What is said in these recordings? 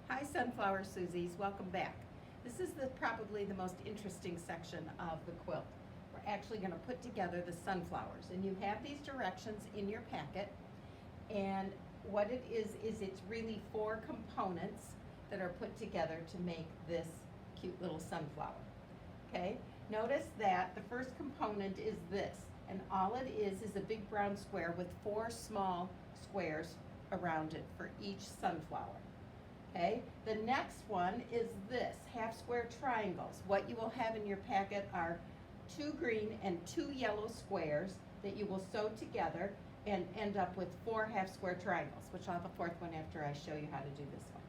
Hi Sunflower Susies, welcome back. This is probably the most interesting section of the quilt. We're actually going to put together the sunflowers, and you have these directions in your packet, and what it is it's really 4 components that are put together to make this cute little sunflower. Okay, notice that the first component is this, and all it is a big brown square with 4 small squares around it for each sunflower. Okay, the next one is this, half square triangles. What you will have in your packet are 2 green and 2 yellow squares that you will sew together and end up with 4 half square triangles, which I'll have a 4th one after I show you how to do this one.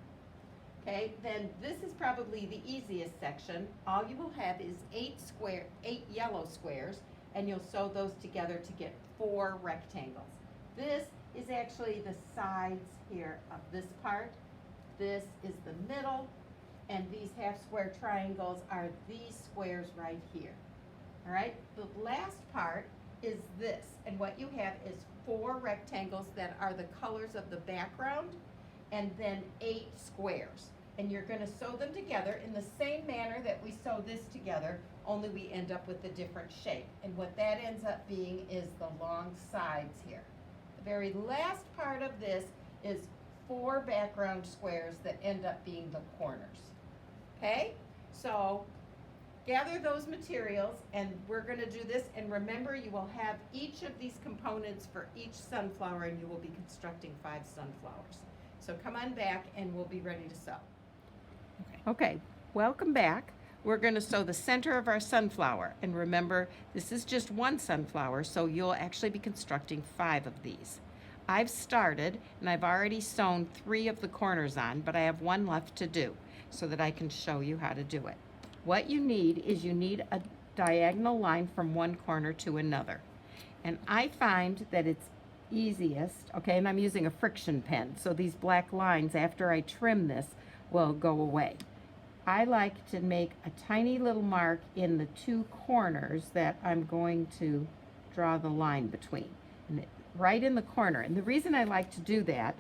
Okay, then this is probably the easiest section. All you will have is 8 yellow squares, and you'll sew those together to get 4 rectangles. This is actually the sides here of this part. This is the middle, and these half square triangles are these squares right here. All right, the last part is this, and what you have is 4 rectangles that are the colors of the background, and then 8 squares. And you're going to sew them together in the same manner that we sew this together, only we end up with a different shape. And what that ends up being is the long sides here. The very last part of this is 4 background squares that end up being the corners. Okay, so gather those materials, and we're going to do this, and remember, you will have each of these components for each sunflower, and you will be constructing 5 sunflowers. So come on back and we'll be ready to sew. Okay, welcome back. We're going to sew the center of our sunflower, and remember, this is just 1 sunflower, so you'll actually be constructing 5 of these. I've started, and I've already sewn 3 of the corners on, but I have 1 left to do so that I can show you how to do it. What you need is a diagonal line from one corner to another. And I find that it's easiest, okay, and I'm using a friction pen, so these black lines, after I trim this, will go away. I like to make a tiny little mark in the 2 corners that I'm going to draw the line between. And right in the corner. And the reason I like to do that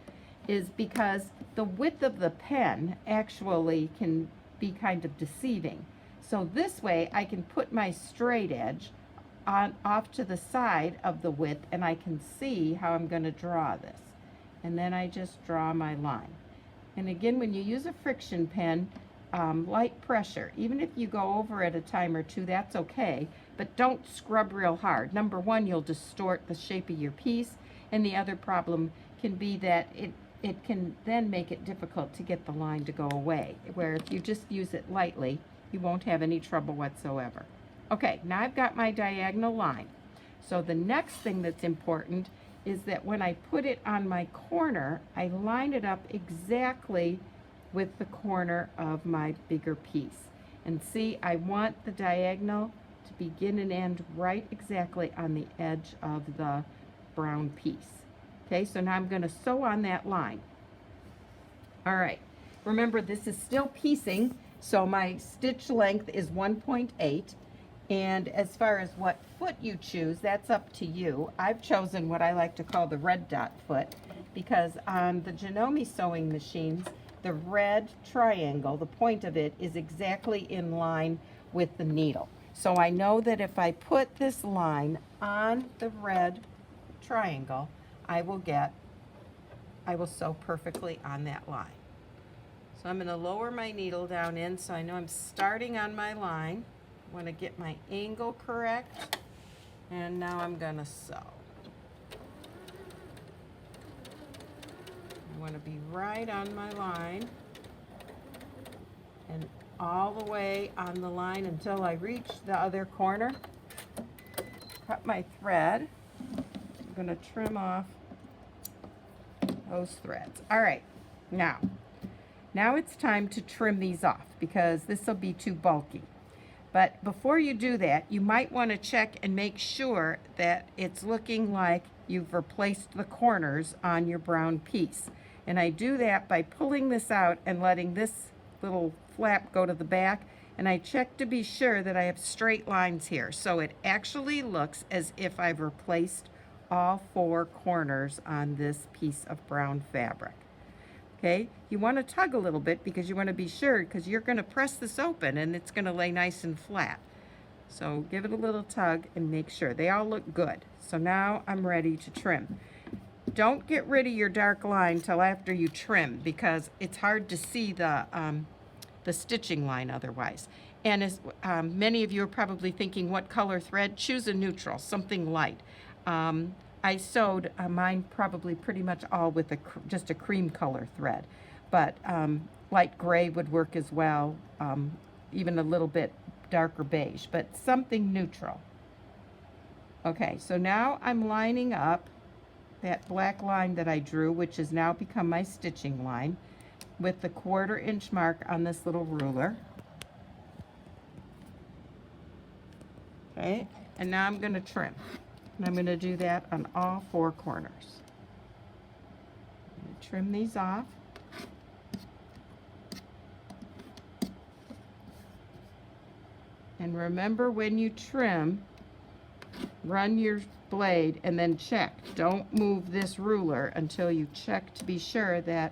is because the width of the pen actually can be kind of deceiving. So this way I can put my straight edge off to the side of the width, and I can see how I'm going to draw this. And then I just draw my line. And again, when you use a friction pen, light pressure, even if you go over it a time or 2, that's okay, but don't scrub real hard. Number 1, you'll distort the shape of your piece, and the other problem can be that it can then make it difficult to get the line to go away, where if you just use it lightly, you won't have any trouble whatsoever. Okay, now I've got my diagonal line. So the next thing that's important is that when I put it on my corner, I line it up exactly with the corner of my bigger piece. And see, I want the diagonal to begin and end right exactly on the edge of the brown piece. Okay, so now I'm going to sew on that line. All right, remember this is still piecing, so my stitch length is 1.8. And as far as what foot you choose, that's up to you. I've chosen what I like to call the red dot foot, because on the Janome sewing machines, the red triangle, the point of it, is exactly in line with the needle. So I know that if I put this line on the red triangle, I will sew perfectly on that line. So I'm going to lower my needle down in, so I know I'm starting on my line. I want to get my angle correct, and now I'm going to sew. I want to be right on my line and all the way on the line until I reach the other corner. Cut my thread. I'm going to trim off those threads. All right, now it's time to trim these off because this will be too bulky. But before you do that, you might want to check and make sure that it's looking like you've replaced the corners on your brown piece. And I do that by pulling this out and letting this little flap go to the back. And I check to be sure that I have straight lines here. So it actually looks as if I've replaced all 4 corners on this piece of brown fabric. Okay, you want to tug a little bit because you want to be sure, because you're going to press this open and it's going to lay nice and flat. So give it a little tug and make sure. They all look good. So now I'm ready to trim. Don't get rid of your dark line till after you trim, because it's hard to see the stitching line otherwise. And as many of you are probably thinking, what color thread? Choose a neutral, something light. I sewed mine probably pretty much all with just a cream color thread, but light gray would work as well, even a little bit darker beige, but something neutral. Okay, so now I'm lining up that black line that I drew, which has now become my stitching line, with the 1/4 inch mark on this little ruler. Okay, and now I'm going to trim. And I'm going to do that on all 4 corners. I'm going to trim these off. And remember, when you trim, run your blade and then check. Don't move this ruler until you check to be sure that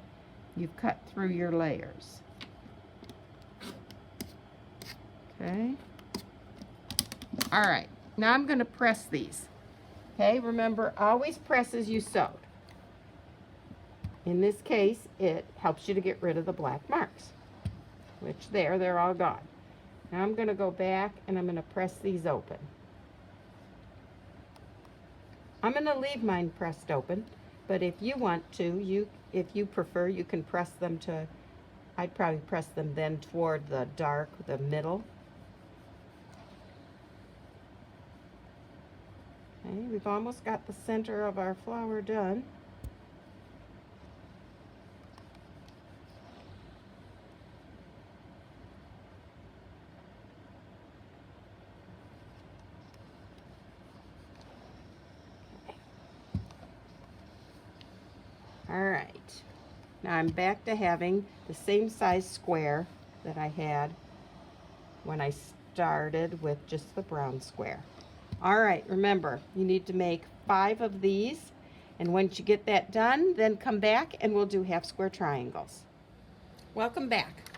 you've cut through your layers. Okay. All right, now I'm going to press these. Okay, remember, always press as you sewed. In this case, it helps you to get rid of the black marks, which they're all gone. Now I'm going to go back and I'm going to press these open. I'm going to leave mine pressed open, but if you want to, if you prefer, you can press them to, I'd probably press them then toward the dark, the middle. Okay, we've almost got the center of our flower done. All right, now I'm back to having the same size square that I had when I started with just the brown square. All right, remember, you need to make 5 of these, and once you get that done, then come back and we'll do half square triangles. Welcome back.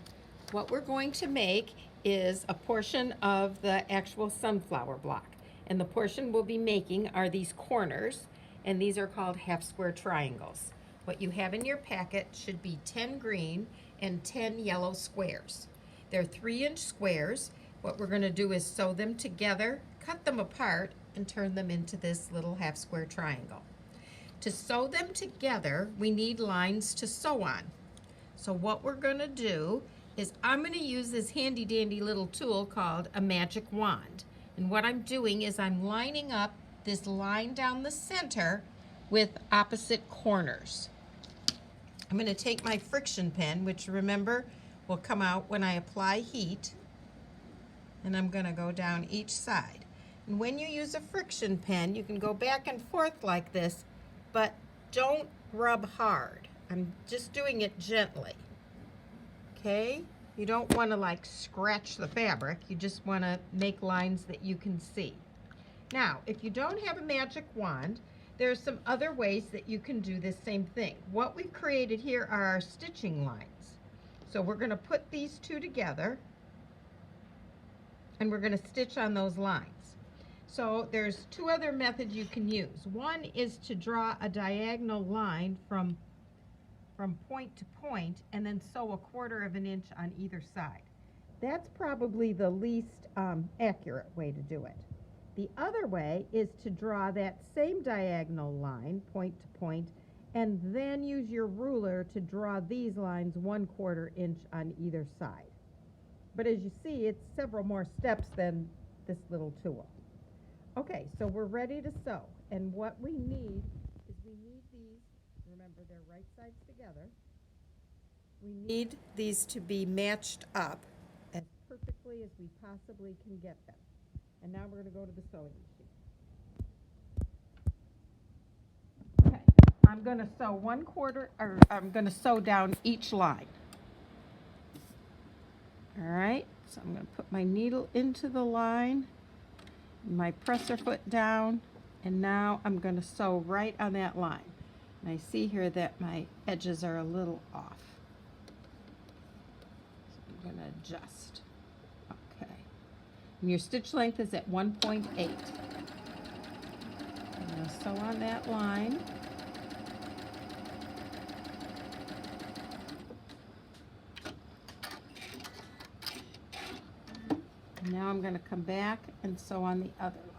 What we're going to make is a portion of the actual sunflower block, and the portion we'll be making are these corners, and these are called half square triangles. What you have in your packet should be 10 green and 10 yellow squares. They're 3-inch squares. What we're going to do is sew them together, cut them apart, and turn them into this little half square triangle. To sew them together, we need lines to sew on. So what we're going to do is I'm going to use this handy dandy little tool called a magic wand. And what I'm doing is I'm lining up this line down the center with opposite corners. I'm going to take my friction pen, which remember will come out when I apply heat, and I'm going to go down each side. And when you use a friction pen, you can go back and forth like this, but don't rub hard. I'm just doing it gently. Okay? You don't want to like scratch the fabric. You just want to make lines that you can see. Now, if you don't have a magic wand, there's some other ways that you can do this same thing. What we've created here are our stitching lines. So we're going to put these two together, and we're going to stitch on those lines. So there's 2 other methods you can use. One is to draw a diagonal line from point to point and then sew 1/4 inch on either side. That's probably the least accurate way to do it. The other way is to draw that same diagonal line, point to point, and then use your ruler to draw these lines 1/4 inch on either side. But as you see, it's several more steps than this little tool. Okay, so we're ready to sew. And what we need is these, remember they're right sides together. We need these to be matched up as perfectly as we possibly can get them. And now we're going to go to the sewing machine. Okay, I'm going to sew 1/4, or I'm going to sew down each line. All right, so I'm going to put my needle into the line, my presser foot down, and now I'm going to sew right on that line. And I see here that my edges are a little off. So I'm going to adjust. Okay. And your stitch length is at 1.8. I'm going to sew on that line. And now I'm going to come back and sew on the other line.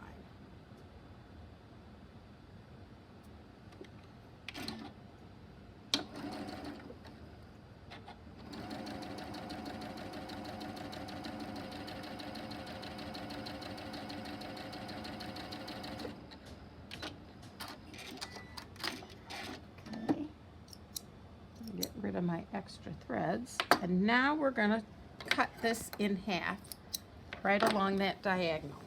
Get rid of my extra threads, and now we're going to cut this in half right along that diagonal.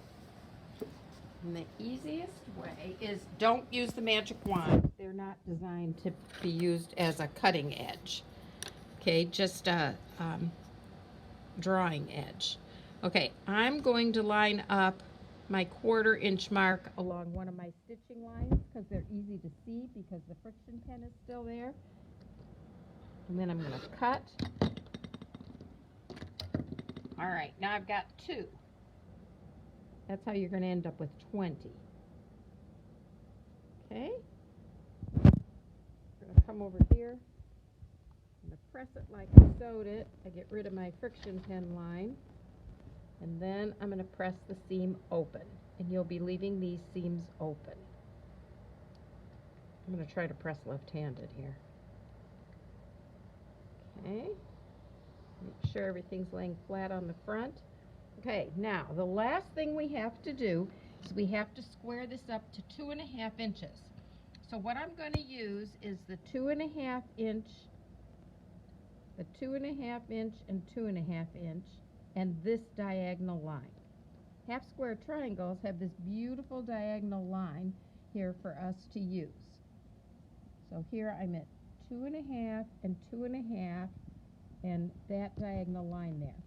And the easiest way is, don't use the magic wand. They're not designed to be used as a cutting edge. Okay, just a drawing edge. Okay, I'm going to line up my 1/4 inch mark along one of my stitching lines because they're easy to see because the friction pen is still there. And then I'm going to cut. All right, now I've got 2. That's how you're going to end up with 20. Okay? I'm going to come over here. I'm going to press it like I sewed it. I get rid of my friction pen line. And then I'm going to press the seam open. And you'll be leaving these seams open. I'm going to try to press left-handed here. Okay, make sure everything's laying flat on the front. Okay, now the last thing we have to do is we have to square this up to 2.5 inches. So what I'm going to use is the 2.5 inch, the 2.5 inch and 2.5 inch, and this diagonal line. Half square triangles have this beautiful diagonal line here for us to use. So here I'm at 2.5 and 2.5 and that diagonal line there.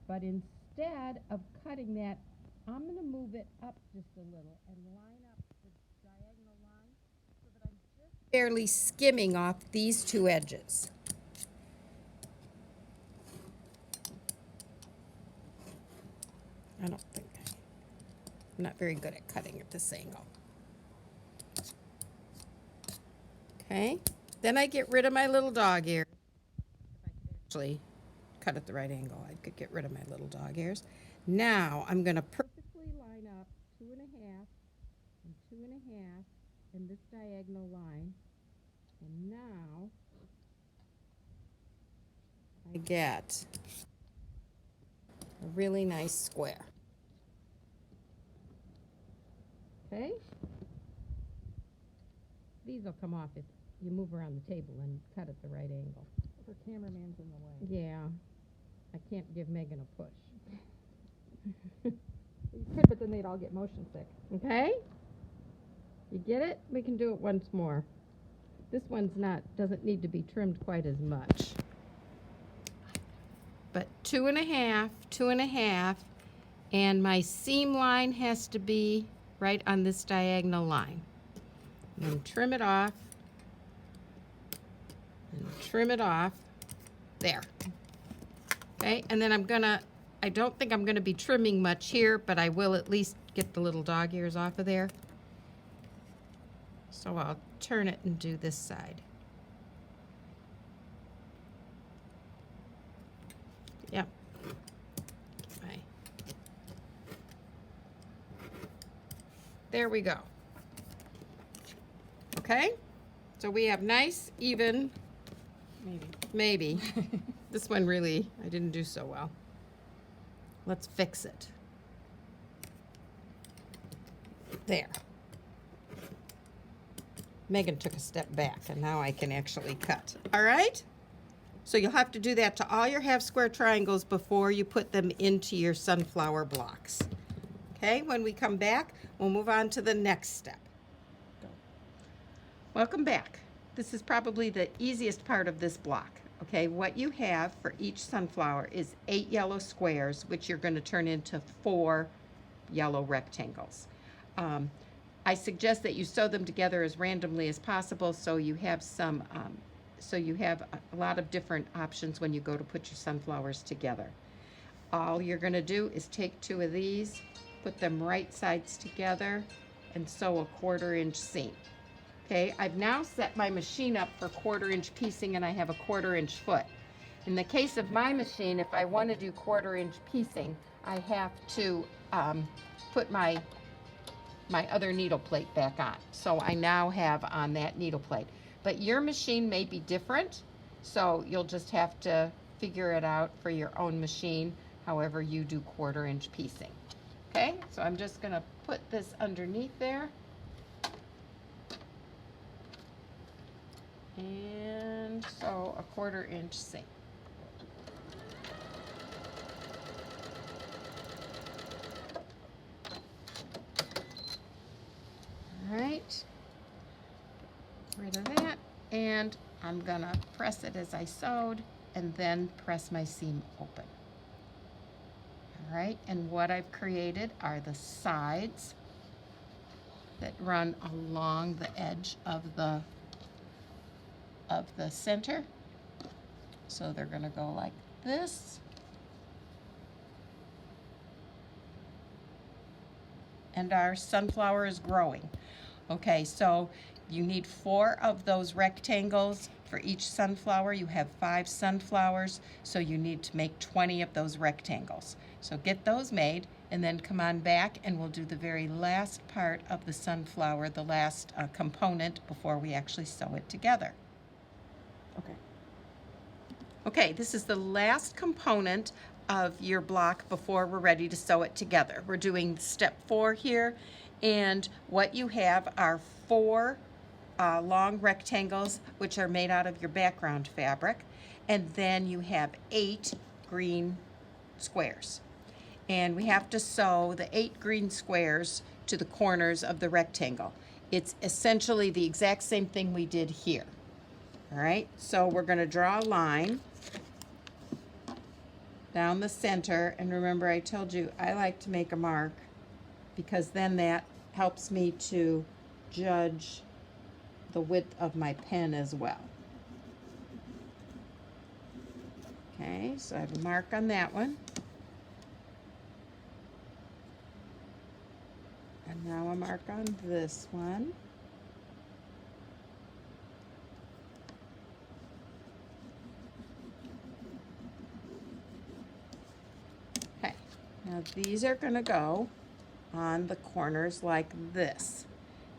But instead of cutting that, I'm going to move it up just a little and line up the diagonal line so that I'm just barely skimming off these 2 edges. I don't think I'm not very good at cutting at this angle. Okay. Then I get rid of my little dog ears. If I could actually cut at the right angle, I could get rid of my little dog ears. Now I'm going to perfectly line up 2.5 and 2.5 in this diagonal line. And now I get a really nice square. Okay? These will come off if you move around the table and cut at the right angle. Her cameraman's in the way. Yeah. I can't give Megan a push. You could, but then they'd all get motion sick. Okay? You get it? We can do it once more. This one's doesn't need to be trimmed quite as much. But 2.5, 2.5, and my seam line has to be right on this diagonal line. And then trim it off. And trim it off. There. Okay, and then I don't think I'm gonna be trimming much here, but I will at least get the little dog ears off of there. So I'll turn it and do this side. Yep. Okay. There we go. Okay, so we have nice, even, maybe. This one really, I didn't do so well. Let's fix it. There. Megan took a step back, and now I can actually cut. All right? So you'll have to do that to all your half square triangles before you put them into your sunflower blocks. Okay, when we come back, we'll move on to the next step. Welcome back. This is probably the easiest part of this block. Okay, what you have for each sunflower is 8 yellow squares, which you're going to turn into 4 yellow rectangles. I suggest that you sew them together as randomly as possible so you have some, so you have a lot of different options when you go to put your sunflowers together. All you're going to do is take 2 of these, put them right sides together, and sew a 1/4 inch seam. Okay, I've now set my machine up for 1/4 inch piecing, and I have a 1/4 inch foot. In the case of my machine, if I want to do 1/4 inch piecing, I have to put my other needle plate back on. So I now have on that needle plate. But your machine may be different, so you'll just have to figure it out for your own machine, however you do 1/4 inch piecing. Okay, so I'm just going to put this underneath there. And sew a 1/4 inch seam. All right, rid of that, and I'm gonna press it as I sewed and then press my seam open. All right, and what I've created are the sides that run along the edge of the center. So they're gonna go like this. And our sunflower is growing. Okay, so you need 4 of those rectangles for each sunflower. You have 5 sunflowers, so you need to make 20 of those rectangles. So get those made, and then come on back and we'll do the very last part of the sunflower, the last component before we actually sew it together. Okay. Okay, this is the last component of your block before we're ready to sew it together. We're doing step 4 here, and what you have are 4 long rectangles which are made out of your background fabric, and then you have 8 green squares. And we have to sew the 8 green squares to the corners of the rectangle. It's essentially the exact same thing we did here. All right, so we're going to draw a line down the center, and remember I told you I like to make a mark because then that helps me to judge the width of my pen as well. Okay, so I have a mark on that one. And now a mark on this one. Okay, now these are going to go on the corners like this.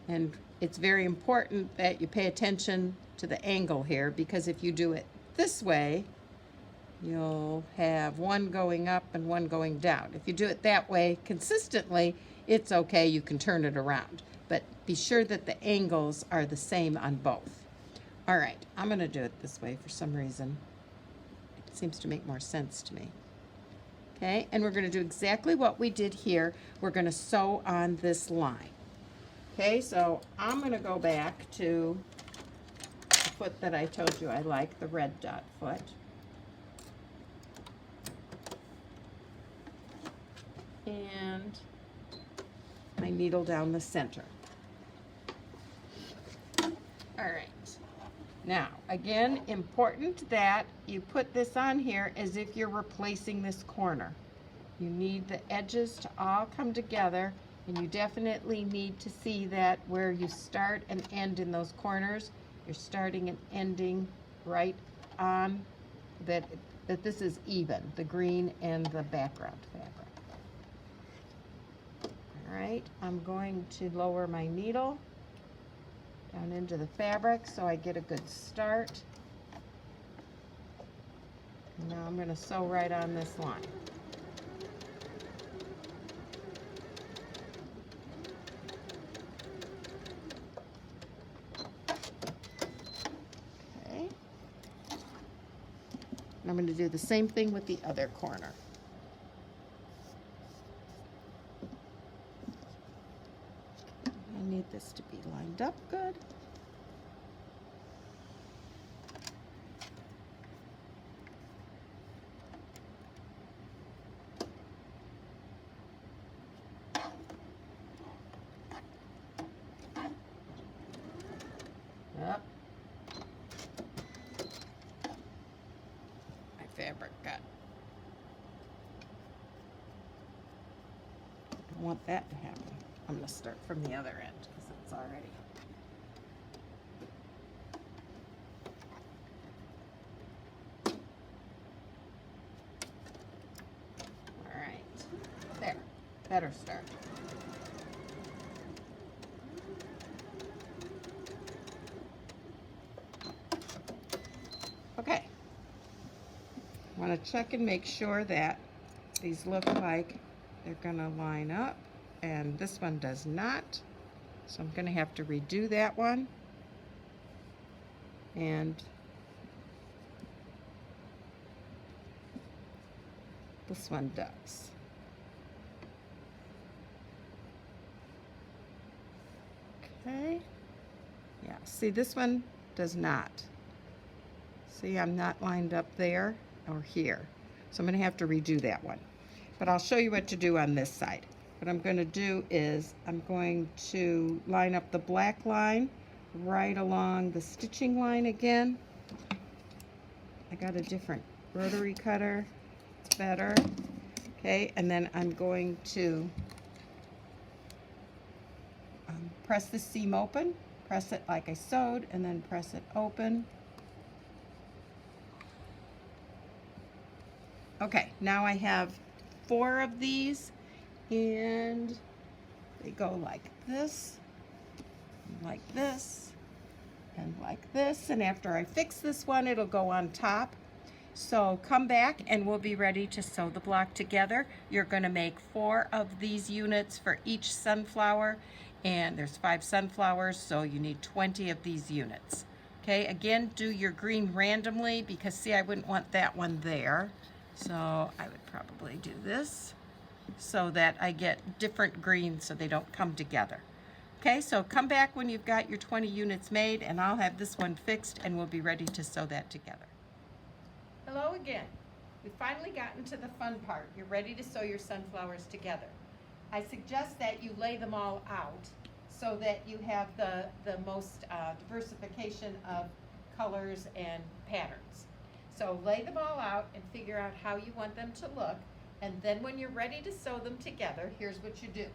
And it's very important that you pay attention to the angle here, because if you do it this way, you'll have one going up and one going down. If you do it that way consistently, it's okay, you can turn it around. But be sure that the angles are the same on both. All right, I'm going to do it this way for some reason. It seems to make more sense to me. Okay, and we're going to do exactly what we did here. We're going to sew on this line. Okay, so I'm going to go back to the foot that I told you I like, the red dot foot. And my needle down the center. All right. Now, again, important that you put this on here as if you're replacing this corner. You need the edges to all come together, and you definitely need to see that where you start and end in those corners, you're starting and ending right on that this is even, the green and the background fabric. All right, I'm going to lower my needle down into the fabric so I get a good start. And now I'm going to sew right on this line. Okay. And I'm going to do the same thing with the other corner. I need this to be lined up good. fabric got. I don't want that to happen. I'm going to start from the other end because it's already. All right, there, better start. Okay, want to check and make sure that these look like they're going to line up, and this one does not, so I'm going to have to redo that one. And this one does. Okay, yeah, see, this one does not. See, I'm not lined up there or here. So I'm going to have to redo that one. But I'll show you what to do on this side. What I'm going to do is I'm going to line up the black line right along the stitching line again. I got a different rotary cutter. It's better. Okay, and then I'm going to press the seam open. Press it like I sewed, and then press it open. Okay, now I have 4 of these, and they go like this, and like this, and like this, and after I fix this one, it'll go on top. So come back and we'll be ready to sew the block together. You're going to make 4 of these units for each sunflower, and there's 5 sunflowers, so you need 20 of these units. Okay, again, do your green randomly because, see, I wouldn't want that one there. So I would probably do this so that I get different greens so they don't come together. Okay, so come back when you've got your 20 units made, and I'll have this one fixed and we'll be ready to sew that together. Hello again. We've finally gotten to the fun part. You're ready to sew your sunflowers together. I suggest that you lay them all out so that you have the most diversification of colors and patterns. So lay them all out and figure out how you want them to look, and then when you're ready to sew them together, here's what you do.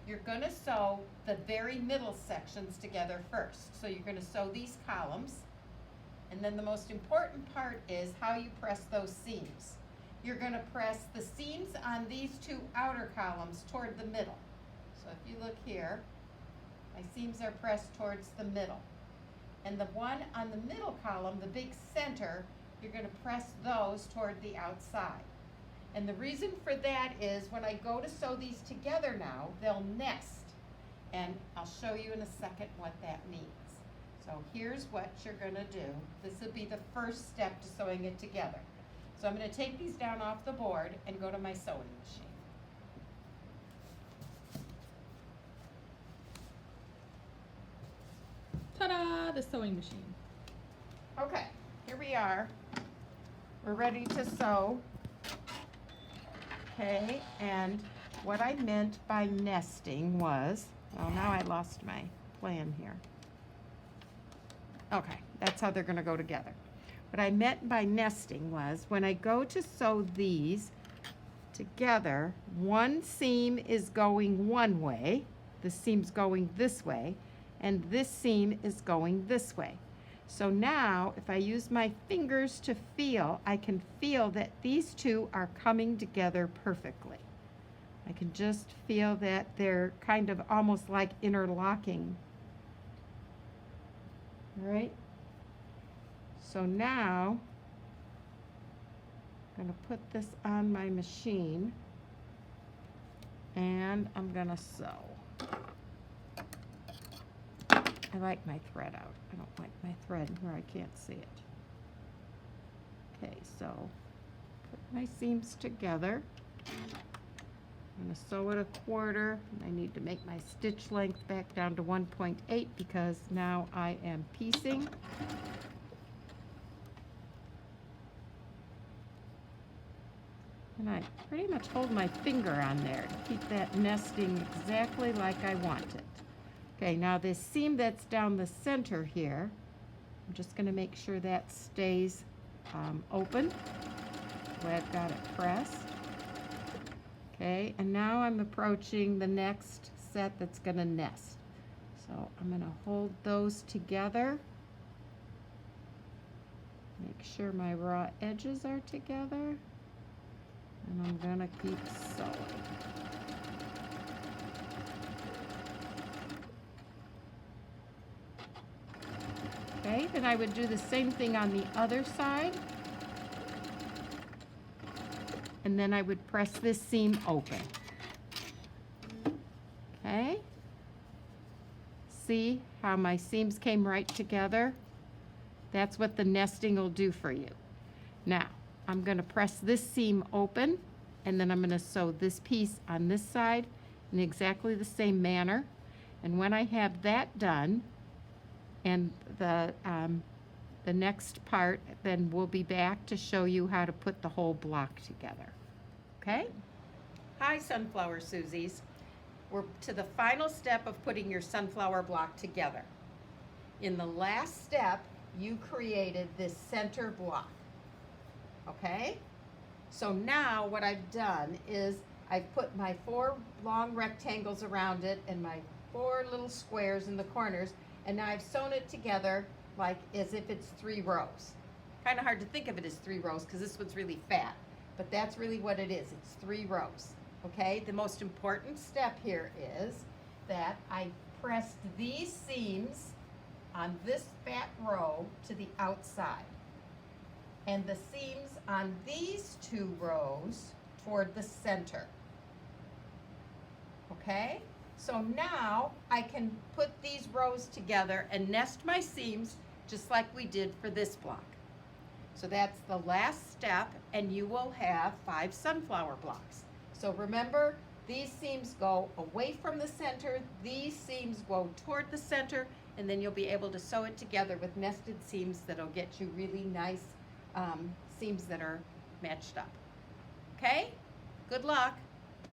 You're going to sew the very middle sections together first. So you're going to sew these columns, and then the most important part is how you press those seams. You're going to press the seams on these 2 outer columns toward the middle. So if you look here, my seams are pressed towards the middle. And the one on the middle column, the big center, you're going to press those toward the outside. And the reason for that is when I go to sew these together now, they'll nest. And I'll show you in a second what that means. So here's what you're going to do. This will be the first step to sewing it together. So I'm going to take these down off the board and go to my sewing machine. Ta-da! The sewing machine. Okay, here we are. We're ready to sew. Okay, and what I meant by nesting was, well, now I lost my plan here. Okay, that's how they're going to go together. What I meant by nesting was when I go to sew these together, one seam is going one way, the seam's going this way, and this seam is going this way. So now, if I use my fingers to feel, I can feel that these 2 are coming together perfectly. I can just feel that they're kind of almost like interlocking. All right? So now, I'm going to put this on my machine, and I'm going to sew. I like my thread out. I don't like my thread where I can't see it. Okay, so put my seams together. I'm going to sew it 1/4. I need to make my stitch length back down to 1.8 because now I am piecing. And I pretty much hold my finger on there to keep that nesting exactly like I want it. Okay, now this seam that's down the center here, I'm just going to make sure that stays open. way I've got it pressed. Okay, and now I'm approaching the next set that's gonna nest. So I'm gonna hold those together. Make sure my raw edges are together. And I'm gonna keep sewing. Okay, then I would do the same thing on the other side. And then I would press this seam open. Okay? See how my seams came right together? That's what the nesting will do for you. Now, I'm going to press this seam open, and then I'm going to sew this piece on this side in exactly the same manner. And when I have that done, and the next part, then we'll be back to show you how to put the whole block together. Okay? Hi, Sunflower Susies. We're to the final step of putting your sunflower block together. In the last step, you created this center block. Okay? So now what I've done is I've put my 4 long rectangles around it and my 4 little squares in the corners, and now I've sewn it together like as if it's 3 rows. Kind of hard to think of it as 3 rows because this one's really fat, but that's really what it is. It's 3 rows. Okay? The most important step here is that I pressed these seams on this fat row to the outside, and the seams on these 2 rows toward the center. Okay? So now I can put these rows together and nest my seams just like we did for this block. So that's the last step, and you will have 5 sunflower blocks. So remember, these seams go away from the center, these seams go toward the center, and then you'll be able to sew it together with nested seams that'll get you really nice seams that are matched up. Okay? Good luck.